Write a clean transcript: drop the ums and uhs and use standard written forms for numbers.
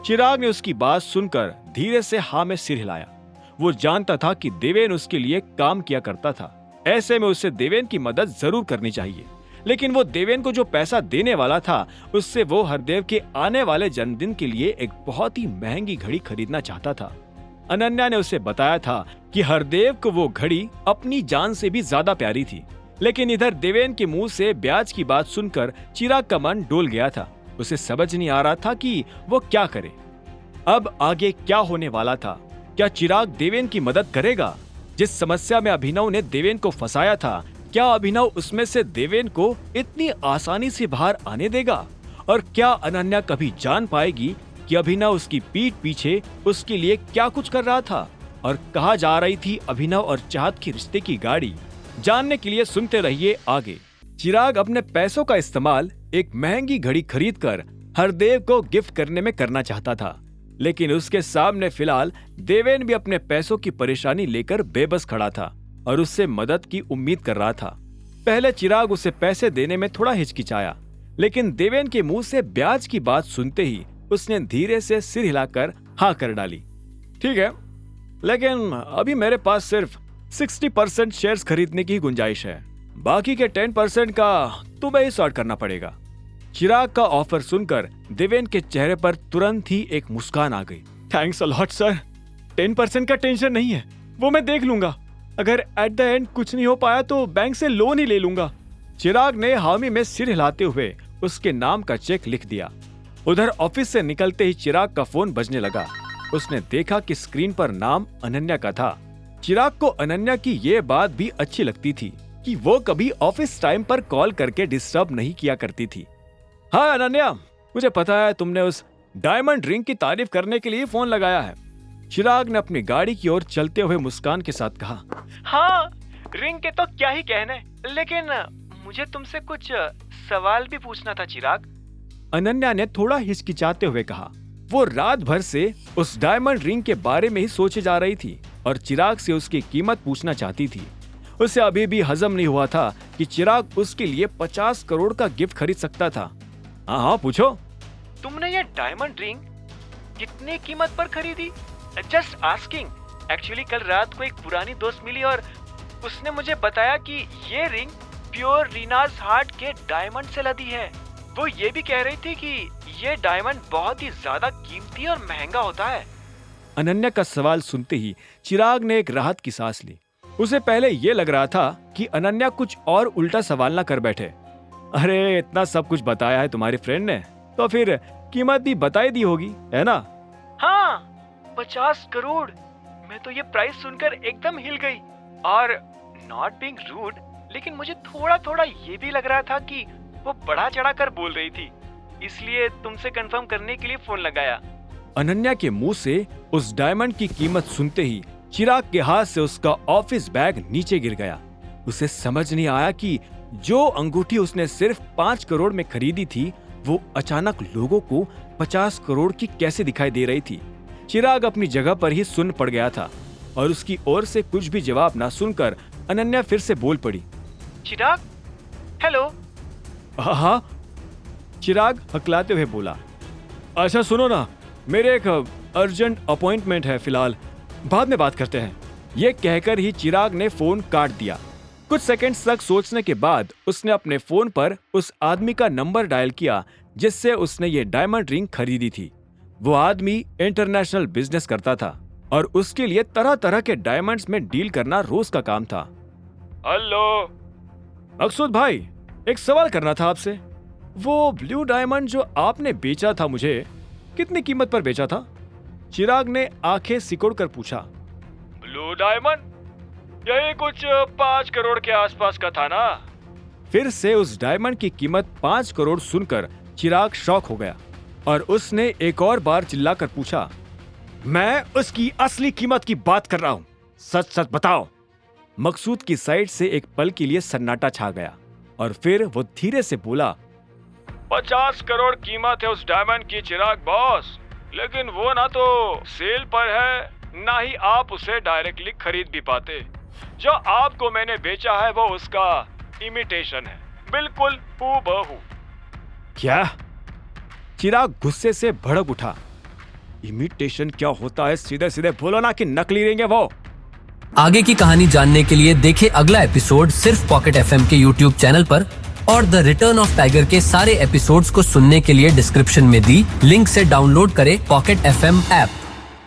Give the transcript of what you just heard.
चिराग ने उसकी बात सुनकर धीरे से हाँ में सिर हिलाया। वो जानता था कि देवेन उसके लिए काम किया करता था, ऐसे में उसे देवेन की मदद जरूर करनी चाहिए। लेकिन वो देवेन को जो पैसा देने वाला था, उससे वो हरदेव के आने वाले जन्मदिन के लिए एक बहुत ही महंगी घड़ी खरीदना चाहता था। अनन्या ने उसे बताया था कि हरदेव को वो घड़ी अपनी जान से भी ज्यादा प्यारी थी। लेकिन इधर देवेन के मुंह से ब्याज की बात सुनकर चिराग का मन डोल गया था। उसे समझ नहीं आ रहा था कि वो क्या करे। अब आगे क्या होने वाला था? क्या चिराग देवेन की मदद करेगा? जिस समस्या में अभिनव ने देवेन को फंसाया था, क्या अभिनव उसमें से देवेन को इतनी आसानी से बाहर आने देगा? और क्या अनन्या कभी जान पाएगी कि अभिनव उसकी पीठ पीछे उसके लिए क्या कुछ कर रहा था और कहाँ जा रही थी अभिनव और चाहत के रिश्ते की गाड़ी? जानने के लिए सुनते रहिए आगे। चिराग अपने पैसों का इस्तेमाल एक महंगी घड़ी खरीदकर हरदेव को गिफ्ट करने में करना चाहता था, लेकिन उसके सामने फिलहाल देवेन भी अपने पैसों की परेशानी लेकर बेबस खड़ा था और उससे मदद की उम्मीद कर रहा था। पहले चिराग उसे पैसे देने में थोड़ा हिचकिचाया, लेकिन देवेन के मुंह से ब्याज की बात सुनते ही उसने धीरे से सिर हिलाकर हाँ कर डाली। ठीक है, लेकिन अभी मेरे पास सिर्फ 60% शेयर्स खरीदने की गुंजाइश है, बाकी के 10% का तुम्हें ही सॉर्ट करना पड़ेगा। चिराग का ऑफर सुनकर देवेन के चेहरे पर तुरंत ही एक मुस्कान आ गई। थैंक्स अ लॉट सर, 10% का टेंशन नहीं है, वो मैं देख लूंगा। अगर एट द एंड कुछ नहीं हो पाया तो बैंक से लोन ही ले लूंगा। चिराग ने हामी में सिर हिलाते हुए उसके नाम का चेक लिख दिया। उधर ऑफिस से निकलते ही चिराग का फोन बजने लगा। उसने देखा कि स्क्रीन पर नाम अनन्या का था। चिराग को अनन्या की ये बात भी अच्छी लगती थी कि वो कभी ऑफिस टाइम पर कॉल करके डिस्टर्ब नहीं किया करती थी। हाँ अनन्या, मुझे पता है तुमने उस डायमंड रिंग की तारीफ करने के लिए फोन लगाया है। चिराग ने अपनी गाड़ी की ओर चलते हुए मुस्कान के साथ कहा। हाँ, रिंग के तो क्या ही कहने, लेकिन मुझे तुमसे कुछ सवाल भी पूछना था चिराग। अनन्या ने थोड़ा हिचकिचाते हुए कहा। वो रात भर से उस डायमंड रिंग के बारे में ही सोचे जा रही थी और चिराग से उसकी कीमत पूछना चाहती थी। उसे अभी भी हजम नहीं हुआ था कि चिराग उसके लिए 50 करोड़ का गिफ्ट खरीद सकता था। हाँ पूछो। तुमने ये डायमंड रिंग कितने कीमत पर खरीदी? Just asking. एक्चुअली कल रात को एक पुरानी दोस्त मिली और उसने मुझे बताया कि ये रिंग प्योर रीनाज हार्ट के डायमंड से लदी है। वो ये भी कह रही थी कि ये डायमंड बहुत ही ज्यादा कीमती और महंगा होता है। अनन्या का सवाल सुनते ही चिराग ने एक राहत की सांस ली। उसे पहले ये लग रहा था कि अनन्या कुछ और उल्टा सवाल ना कर बैठे। अरे इतना सब कुछ बताया है तुम्हारी फ्रेंड ने, तो फिर कीमत भी बताई दी होगी, है ना? हाँ, 50 करोड़। मैं तो ये प्राइस सुनकर एकदम हिल गई। और नॉट बीइंग रूड, लेकिन मुझे थोड़ा थोड़ा ये भी लग रहा था कि वो बढ़ा चढ़ा कर बोल रही थी, इसलिए तुमसे कंफर्म करने के लिए फोन लगाया। अनन्या के मुंह से उस डायमंड की कीमत सुनते ही चिराग के हाथ से उसका ऑफिस बैग नीचे गिर गया। उसे समझ नहीं आया कि जो अंगूठी उसने सिर्फ 5 करोड़ में खरीदी थी, वो अचानक लोगों को 50 करोड़ की कैसे दिखाई दे रही थी। चिराग अपनी जगह पर ही सुन्न पड़ गया था और उसकी ओर से कुछ भी जवाब ना सुनकर अनन्या फिर से बोल पड़ी। चिराग, हेलो। हाँ, चिराग हकलाते हुए बोला। अच्छा सुनो ना, मेरे एक अर्जेंट अपॉइंटमेंट है, फिलहाल बाद में बात करते हैं। ये कहकर ही चिराग ने फोन काट दिया। कुछ सेकंड्स तक सोचने के बाद उसने अपने फोन पर उस आदमी का नंबर डायल किया जिससे उसने ये डायमंड रिंग खरीदी थी। वो आदमी इंटरनेशनल बिजनेस करता था और उसके लिए तरह तरह के डायमंड्स में डील करना रोज का काम था। हेलो मकसूद भाई, एक सवाल करना था आपसे। वो ब्लू डायमंड जो आपने बेचा था मुझे, कितनी कीमत पर बेचा था? चिराग ने आंखें सिकोड़कर पूछा। Blue diamond? यही कुछ 5 करोड़ के आसपास का था ना? फिर से उस डायमंड की कीमत 5 करोड़ सुनकर चिराग शॉक हो गया और उसने एक और बार चिल्लाकर पूछा। मैं उसकी असली कीमत की बात कर रहा हूं, सच सच बताओ। मकसूद की साइड से एक पल के लिए सन्नाटा छा गया और फिर वो धीरे से बोला। 50 करोड़ कीमत है उस डायमंड की चिराग बॉस, लेकिन वो ना तो सेल पर है, ना ही आप उसे डायरेक्टली खरीद भी पाते। जो आपको मैंने बेचा है वो उसका इमिटेशन है, बिल्कुल हूबहू। क्या? चिराग गुस्से से भड़क उठा। इमिटेशन क्या होता है, सीधे सीधे बोलो ना कि नकली रिंग है वो। आगे की कहानी जानने के लिए देखें अगला एपिसोड सिर्फ पॉकेट एफएम के यूट्यूब चैनल पर, और द रिटर्न ऑफ टाइगर के सारे एपिसोड्स को सुनने के लिए डिस्क्रिप्शन में दी लिंक से डाउनलोड करें पॉकेट एफएम ऐप।